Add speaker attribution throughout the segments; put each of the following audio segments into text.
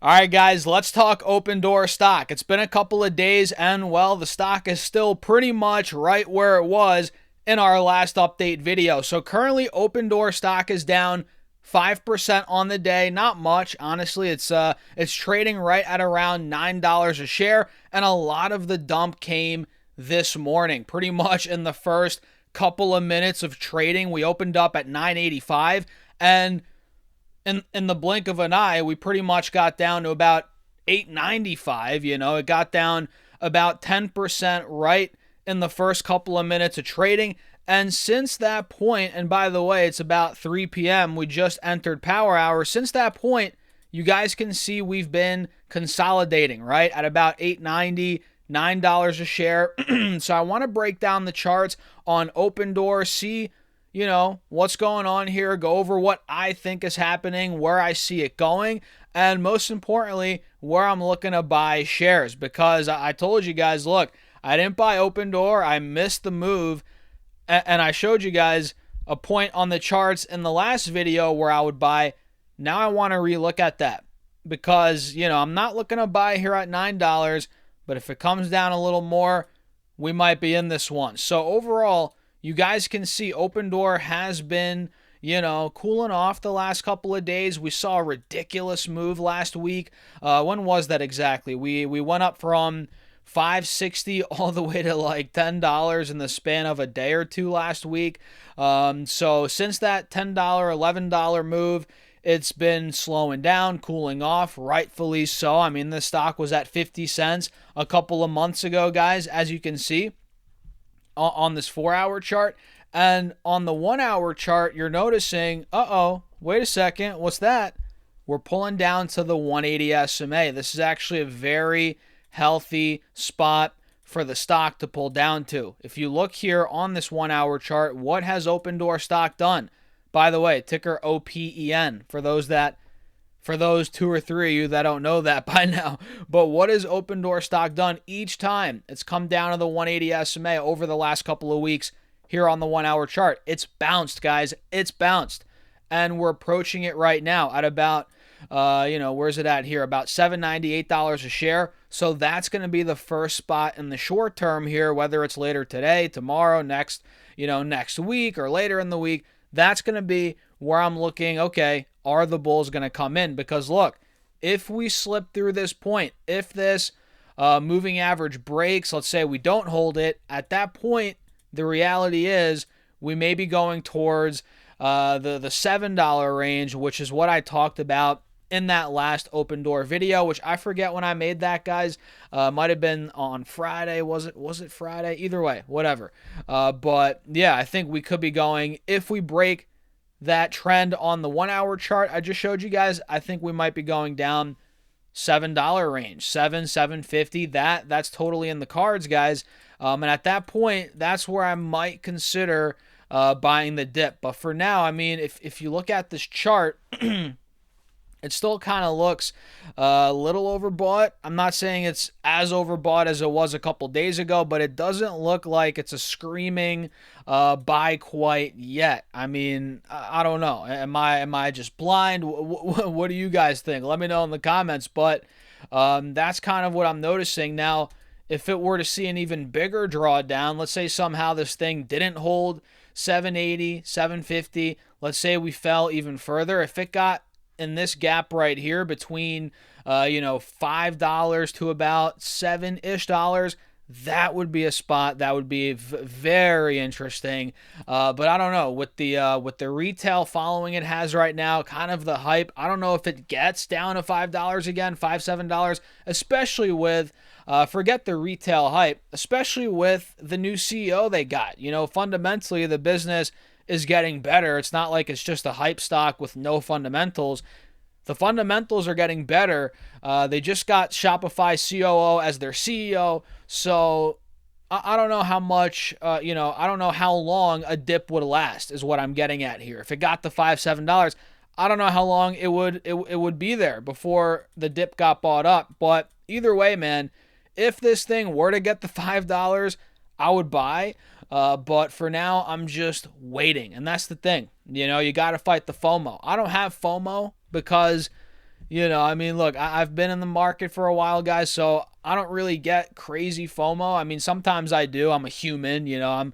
Speaker 1: All right, guys, let's talk Opendoor stock. It's been a couple of days, and well, the stock is still pretty much right where it was in our last update video. So currently, Opendoor stock is down 5% on the day. Not much, honestly. It's trading right at around $9 a share, and a lot of the dump came this morning. Pretty much in the first couple of minutes of trading, we opened up at 9.85, and in the blink of an eye, we pretty much got down to about 895. It got down about 10% right in the first couple of minutes of trading. And since that point, and by the way, it's about 3 p.m., we just entered power hour. Since that point, you guys can see we've been consolidating, right, at about 890, $9 a share. So I want to break down the charts on Opendoor, see what's going on here, go over what I think is happening, where I see it going, and most importantly, where I'm looking to buy shares. Because I told you guys, look, I didn't buy Opendoor. I missed the move, and I showed you guys a point on the charts in the last video where I would buy. Now I want to relook at that because, I'm not looking to buy here at $9, but if it comes down a little more, we might be in this one. So overall, you guys can see Opendoor has been, cooling off the last couple of days. We saw a ridiculous move last week. When was that exactly? We went up from $5.60 all the way to like $10 in the span of a day or two last week. So since that $10, $11 move, it's been slowing down, cooling off, rightfully so. I mean, the stock was at 50 cents a couple of months ago, guys, as you can see on this 4-hour chart. And on the 1-hour chart, you're noticing, wait a second, what's that? We're pulling down to the 180 SMA. This is actually a very healthy spot for the stock to pull down to. If you look here on this 1-hour chart, what has Opendoor stock done? By the way, ticker OPEN for those 2 or 3 of you that don't know that by now. But what has Opendoor stock done each time it's come down to the 180 SMA over the last couple of weeks here on the 1-hour chart? It's bounced, guys. It's bounced. And we're approaching it right now at about, where's it at here? About $798 a share. So that's going to be the first spot in the short term here, whether it's later today, tomorrow, next week, or later in the week. That's going to be where I'm looking, okay, are the bulls going to come in? Because look, if we slip through this point, if this moving average breaks, let's say we don't hold it, at that point, the reality is we may be going towards the $7 range, which is what I talked about in that last Opendoor video, which I forget when I made that, guys. Might have been on Friday. Was it Friday? Either way, whatever. But yeah, I think we could be going, if we break that trend on the 1-hour chart I just showed you guys, I think we might be going down $7 range, $7.50. That's totally in the cards, guys. And at that point, that's where I might consider buying the dip. But for now, I mean, if you look at this chart, it still kind of looks a little overbought. I'm not saying it's as overbought as it was a couple days ago, but it doesn't look like it's a screaming buy quite yet. I mean, I don't know. Am I just blind? What do you guys think? Let me know in the comments. But that's kind of what I'm noticing. Now, if it were to see an even bigger drawdown, let's say somehow this thing didn't hold 780, 750. Let's say we fell even further. If it got in this gap right here between, $5 to about $7-ish, that would be a spot that would be very interesting. But I don't know, with the retail following it has right now, kind of the hype, I don't know if it gets down to $5 again, $5-7, especially with, forget the retail hype, especially with the new CEO they got. Fundamentally, the business is getting better. It's not like it's just a hype stock with no fundamentals. The fundamentals are getting better. They just got Shopify COO as their CEO. So I don't know how much, I don't know how long a dip would last is what I'm getting at here. If it got to $5-7, I don't know how long it would be there before the dip got bought up. But either way, man, if this thing were to get the $5, I would buy. But for now, I'm just waiting. And that's the thing. You got to fight the FOMO. I don't have FOMO because, I mean, look, I've been in the market for a while, guys, so I don't really get crazy FOMO. I mean, sometimes I do. I'm a human, I'm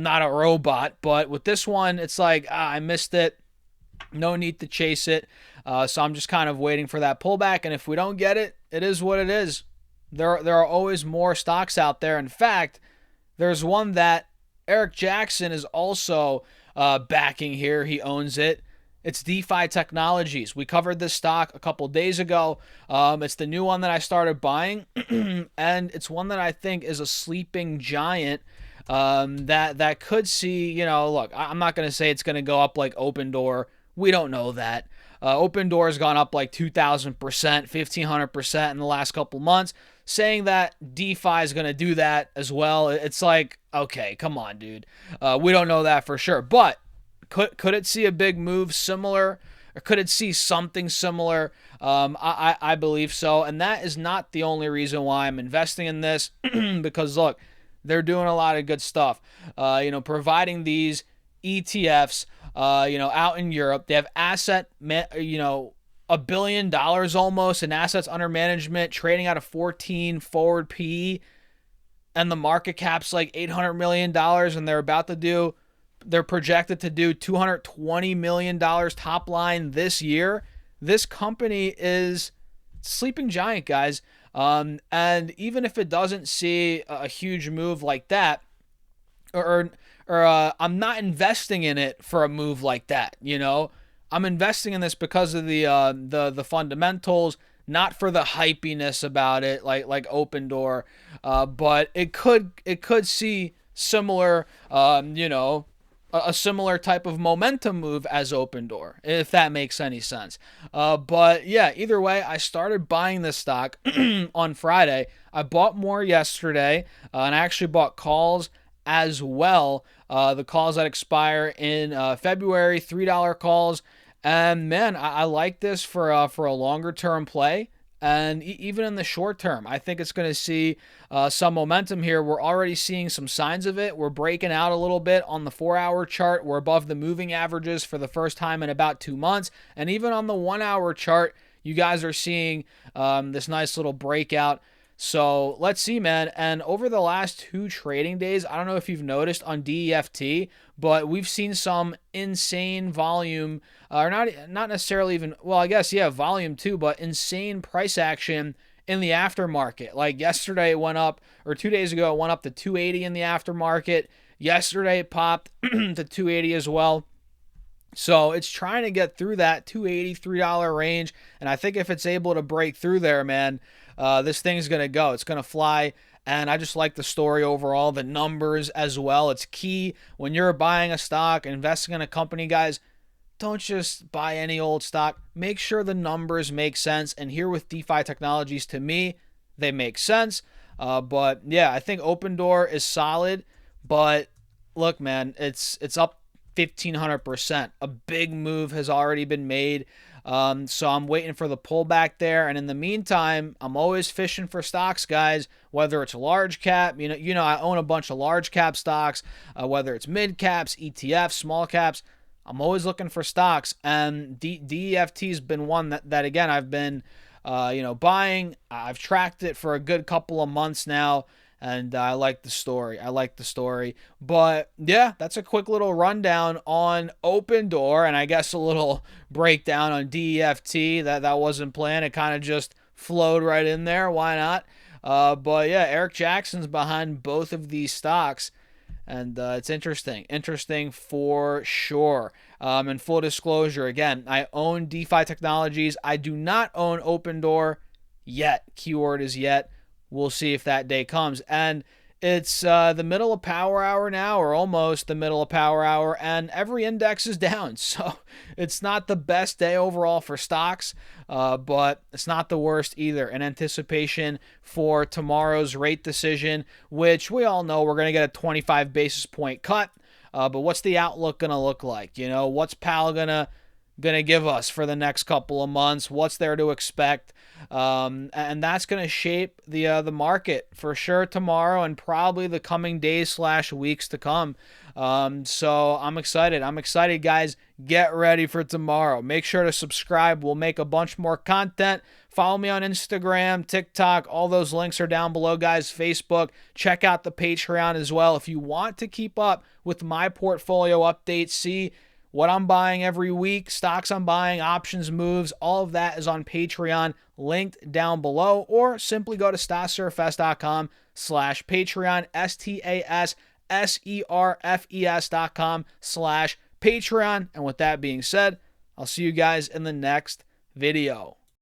Speaker 1: not a robot, but with this one, it's like I missed it. No need to chase it. So I'm just kind of waiting for that pullback, and if we don't get it, it is what it is. There are always more stocks out there. In fact, there's one that Eric Jackson is also backing here. He owns it. It's DeFi Technologies. We covered this stock a couple days ago. It's the new one that I started buying, and it's one that I think is a sleeping giant that could see, look, I'm not going to say it's going to go up like Opendoor. We don't know that. Opendoor has gone up like 2,000%, 1,500% in the last couple months. Saying that DeFi is going to do that as well, it's like, okay, come on, dude. We don't know that for sure. But could it see a big move similar? Or could it see something similar? I believe so. And that is not the only reason why I'm investing in this. Because, look, they're doing a lot of good stuff. Providing these ETFs, out in Europe. They have $1 billion almost in assets under management, trading at a 14 forward PE, and the market cap's like $800 million, and they're projected to do $220 million top line this year. This company is sleeping giant, guys. And even if it doesn't see a huge move like that, or I'm not investing in it for a move like that, I'm investing in this because of the fundamentals, not for the hypiness about it, like Opendoor. But it could see similar, a similar type of momentum move as Opendoor, if that makes any sense. But yeah, either way, I started buying this stock on Friday. I bought more yesterday, and I actually bought calls as well. The calls that expire in February, $3 calls. And man, I like this for a longer term play. And even in the short term, I think it's going to see some momentum here. We're already seeing some signs of it. We're breaking out a little bit on the 4-hour chart. We're above the moving averages for the first time in about 2 months. And even on the 1-hour chart, you guys are seeing this nice little breakout. So let's see, man. And over the last 2 trading days, I don't know if you've noticed on DEFT, but we've seen some insane volume, or not necessarily even, well, I guess, yeah, volume too, but insane price action in the aftermarket. Like yesterday it went up, or 2 days ago it went up to 280 in the aftermarket. Yesterday it popped to 280 as well. So it's trying to get through that $283 range. And I think if it's able to break through there, man, this thing's going to go. It's going to fly. And I just like the story overall, the numbers as well. It's key when you're buying a stock, investing in a company, guys. Don't just buy any old stock. Make sure the numbers make sense. And here with DeFi Technologies, to me, they make sense. But yeah, I think Opendoor is solid. But look, man, it's up 1,500%. A big move has already been made. So I'm waiting for the pullback there. And in the meantime, I'm always fishing for stocks, guys, whether it's large cap, I own a bunch of large cap stocks, whether it's mid caps, ETFs, small caps. I'm always looking for stocks. And DEFT has been one that again, I've been, buying. I've tracked it for a good couple of months now. And I like the story. But yeah, that's a quick little rundown on Opendoor, and I guess a little breakdown on DEFT. That wasn't planned. It kind of just flowed right in there. Why not? But yeah, Eric Jackson's behind both of these stocks. And it's interesting for sure. And full disclosure, again, I own DeFi Technologies. I do not own Opendoor yet. Keyword is yet. We'll see if that day comes. And it's the middle of power hour now, or almost the middle of power hour, and every index is down. So it's not the best day overall for stocks, but it's not the worst either. In anticipation for tomorrow's rate decision, which we all know we're going to get a 25 basis point cut. But what's the outlook going to look like? What's Powell going to give us for the next couple of months? What's there to expect? And that's going to shape the market for sure tomorrow and probably the coming days / weeks to come. So I'm excited. I'm excited, guys. Get ready for tomorrow. Make sure to subscribe. We'll make a bunch more content. Follow me on Instagram, TikTok. All those links are down below, guys. Facebook. Check out the Patreon as well. If you want to keep up with my portfolio updates, see what I'm buying every week, stocks I'm buying, options, moves, all of that is on Patreon, linked down below, or simply go to stasserfes.com/Patreon, STASSERFES.com/Patreon. And with that being said, I'll see you guys in the next video.